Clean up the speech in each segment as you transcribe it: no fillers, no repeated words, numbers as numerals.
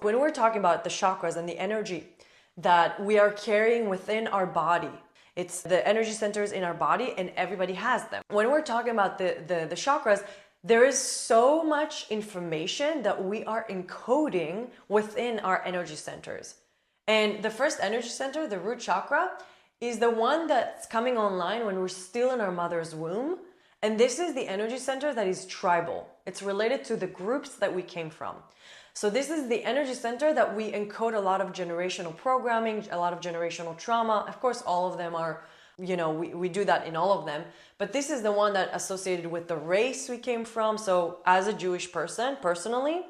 When we're talking about the chakras and the energy that we are carrying within our body, it's the energy centers in our body and everybody has them. When we're talking about the chakras, there is so much information that we are encoding within our energy centers. And the first energy center, the root chakra, is the one that's coming online when we're still in our mother's womb. And this is the energy center that is tribal. It's related to the groups that we came from. So this is the energy center that we encode a lot of generational programming, a lot of generational trauma. Of course, all of them are, we do that in all of them. But this is the one that associated with the race we came from. So as a Jewish person, personally,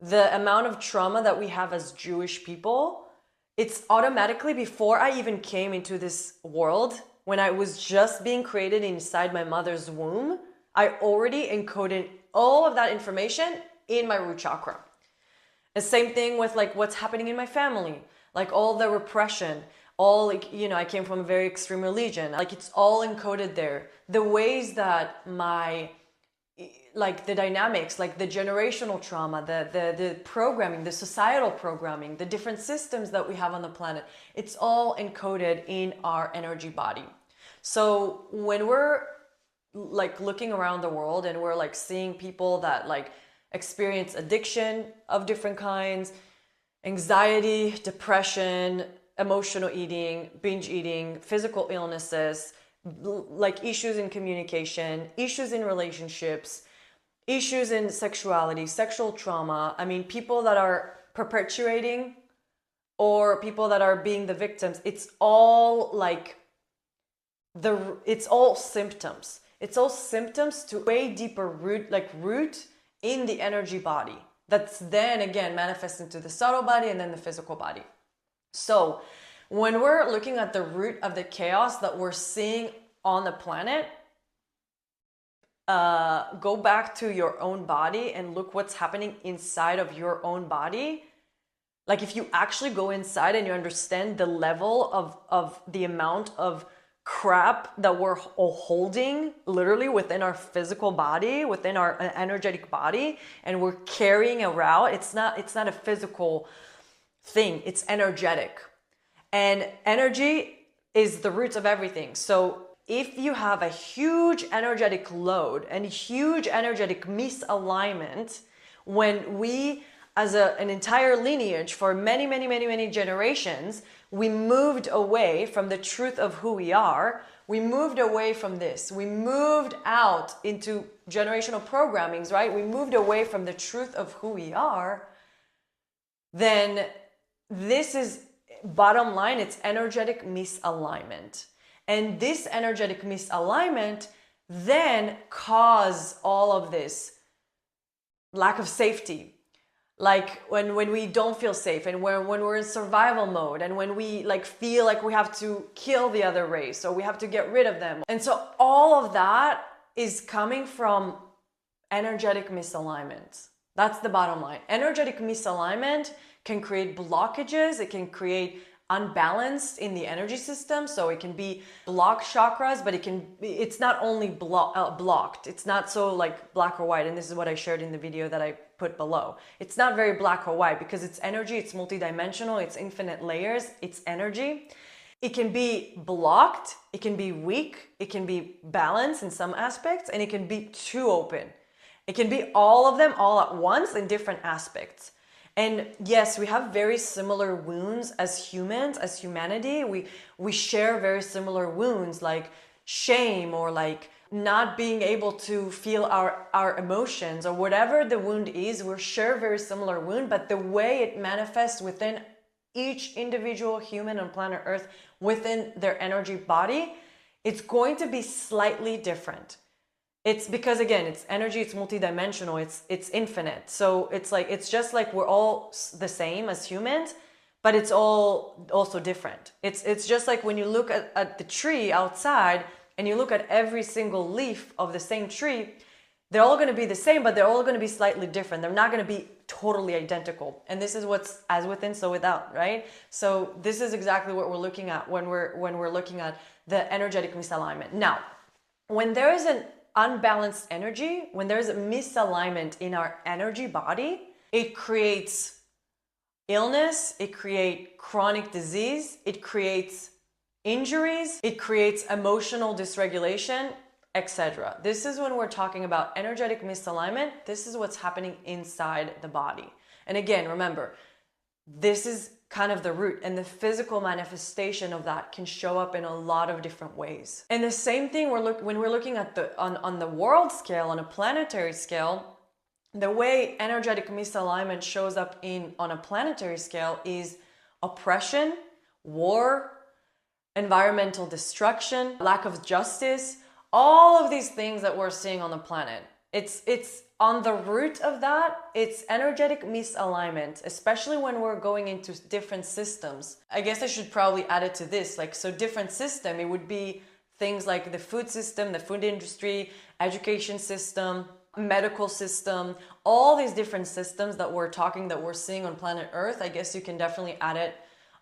the amount of trauma that we have as Jewish people, it's automatically, before I even came into this world, when I was just being created inside my mother's womb, I already encoded all of that information in my root chakra. The same thing with like what's happening in my family, like all the repression, all like, I came from a very extreme religion, like it's all encoded there. The ways that like the dynamics, like the generational trauma, the programming, the societal programming, the different systems that we have on the planet, it's all encoded in our energy body. So when we're like looking around the world and we're like seeing people that like experience addiction of different kinds, anxiety, depression, emotional eating, binge eating, physical illnesses, like issues in communication, issues in relationships, issues in sexuality, sexual trauma. I mean, people that are perpetuating or people that are being the victims, it's all like it's all symptoms. It's all symptoms to way deeper root in the energy body. That's then again manifests into the subtle body and then the physical body. So when we're looking at the root of the chaos that we're seeing on the planet, go back to your own body and look what's happening inside of your own body. Like if you actually go inside and you understand the level of the amount of crap that we're all holding literally within our physical body, within our energetic body, and we're carrying around, it's not a physical thing, it's energetic. And energy is the root of everything. So if you have a huge energetic load and huge energetic misalignment, when we as an entire lineage for many generations, we moved away from the truth of who we are. We moved away from this. We moved out into generational programmings, right? We moved away from the truth of who we are. Then this is, bottom line, it's energetic misalignment. And this energetic misalignment then cause all of this lack of safety. Like when we don't feel safe and when we're in survival mode and when we like feel like we have to kill the other race or we have to get rid of them. And so all of that is coming from energetic misalignment. That's the bottom line. Energetic misalignment can create blockages. It can create unbalanced in the energy system. So it can be blocked chakras, but it's not only blocked. It's not so like black or white. And this is what I shared in the video that I put below. It's not very black or white because it's energy, it's multidimensional, it's infinite layers, it's energy. It can be blocked, it can be weak, it can be balanced in some aspects, and it can be too open. It can be all of them all at once in different aspects. And yes, we have very similar wounds as humans, as humanity. We share very similar wounds like shame or like not being able to feel our emotions or whatever the wound is. We share very similar wound, but the way it manifests within each individual human on planet Earth within their energy body, it's going to be slightly different. It's because again, it's energy, it's multidimensional, it's infinite. So it's just like we're all the same as humans, but it's all also different. It's just like when you look at the tree outside and you look at every single leaf of the same tree, they're all going to be the same, but they're all going to be slightly different. They're not going to be totally identical. And this is what's as within, so without, right? So this is exactly what we're looking at when we're looking at the energetic misalignment. Now, when there is an unbalanced energy, when there's a misalignment in our energy body, it creates illness, it creates chronic disease, it creates injuries, it creates emotional dysregulation, etc. This is when we're talking about energetic misalignment. This is what's happening inside the body. And again, remember, this is kind of the root, and the physical manifestation of that can show up in a lot of different ways. And the same thing when we're looking at on the world scale, on a planetary scale, the way energetic misalignment shows up on a planetary scale is oppression, war, environmental destruction, lack of justice, all of these things that we're seeing on the planet. It's on the root of that, it's energetic misalignment, especially when we're going into different systems. I guess I should probably add it to this, so different system, it would be things like the food system, the food industry, education system, medical system, all these different systems that we're seeing on planet Earth. I guess you can definitely add it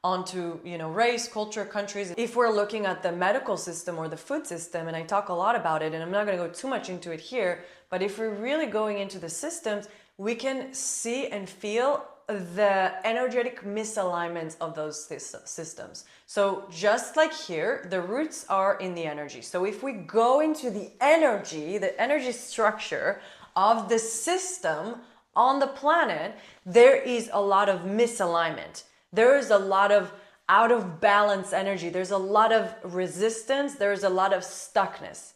onto, race, culture, countries. If we're looking at the medical system or the food system, and I talk a lot about it, and I'm not going to go too much into it here, but if we're really going into the systems, we can see and feel the energetic misalignments of those systems. So just like here, the roots are in the energy. So if we go into the energy structure of the system on the planet, there is a lot of misalignment. There is a lot of out of balance energy. There's a lot of resistance. There's a lot of stuckness.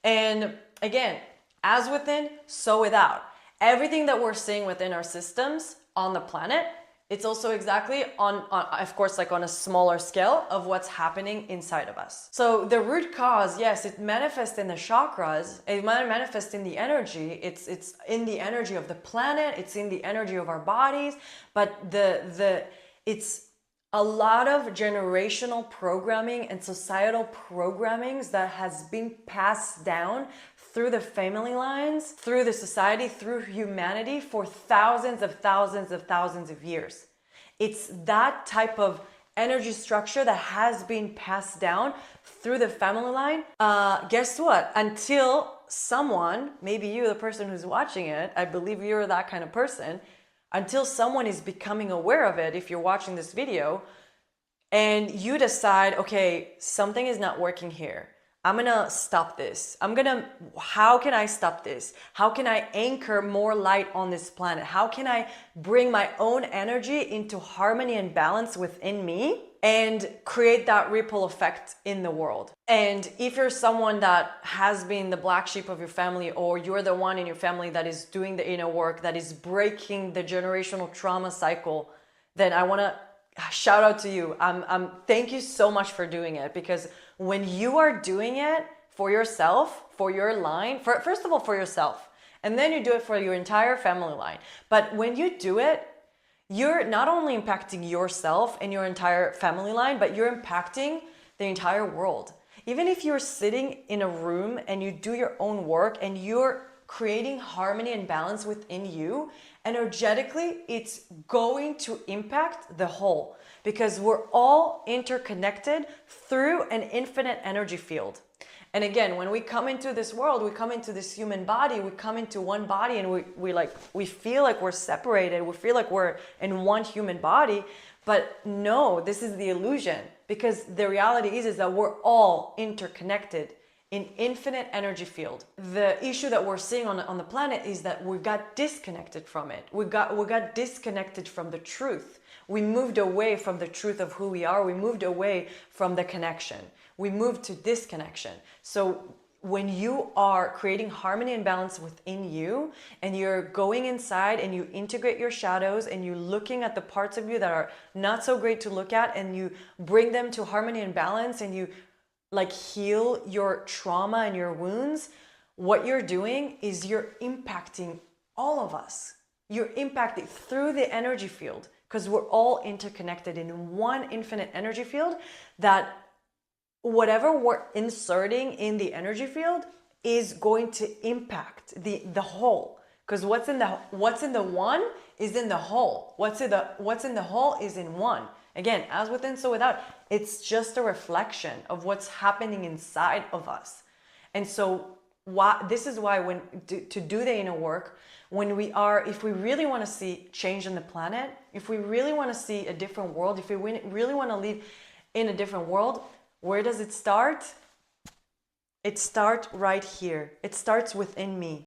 And again, as within, so without. Everything that we're seeing within our systems on the planet, it's also exactly on of course, on a smaller scale of what's happening inside of us. So the root cause, yes, it manifests in the chakras. It might manifest in the energy. It's in the energy of the planet. It's in the energy of our bodies. But it's a lot of generational programming and societal programmings that has been passed down through the family lines, through the society, through humanity for thousands of years. It's that type of energy structure that has been passed down through the family line. Guess what? Until someone, maybe you, the person who's watching it, I believe you're that kind of person, until someone is becoming aware of it, if you're watching this video, and you decide, okay, something is not working here. I'm gonna stop this. How can I stop this? How can I anchor more light on this planet? How can I bring my own energy into harmony and balance within me and create that ripple effect in the world? And if you're someone that has been the black sheep of your family, or you're the one in your family that is doing the inner work, that is breaking the generational trauma cycle, then I wanna shout out to you. Thank you so much for doing it, because when you are doing it for yourself, for your line, first of all for yourself, and then you do it for your entire family line. But when you do it, you're not only impacting yourself and your entire family line, but you're impacting the entire world. Even if you're sitting in a room and you do your own work and you're creating harmony and balance within you, energetically, it's going to impact the whole, because we're all interconnected through an infinite energy field. And again, when we come into this world, we come into this human body, we come into one body, and we feel like we're separated. We feel like we're in one human body, but no, this is the illusion, because the reality is that we're all interconnected in infinite energy field. The issue that we're seeing on the planet is that we got disconnected from it. We got disconnected from the truth. We moved away from the truth of who we are. We moved away from the connection. We moved to disconnection. So when you are creating harmony and balance within you, and you're going inside and you integrate your shadows, and you're looking at the parts of you that are not so great to look at, and you bring them to harmony and balance, and you heal your trauma and your wounds, what you're doing is you're impacting all of us. You're impacting through the energy field, because we're all interconnected in one infinite energy field, that whatever we're inserting in the energy field is going to impact the whole. Because what's in the one is in the whole. What's in the whole is in one. Again, as within, so without. It's just a reflection of what's happening inside of us. And so this is why to do the inner work, when we are, if we really want to see change in the planet, if we really want to see a different world, if we really want to live in a different world, where does it start? It starts right here. It starts within me.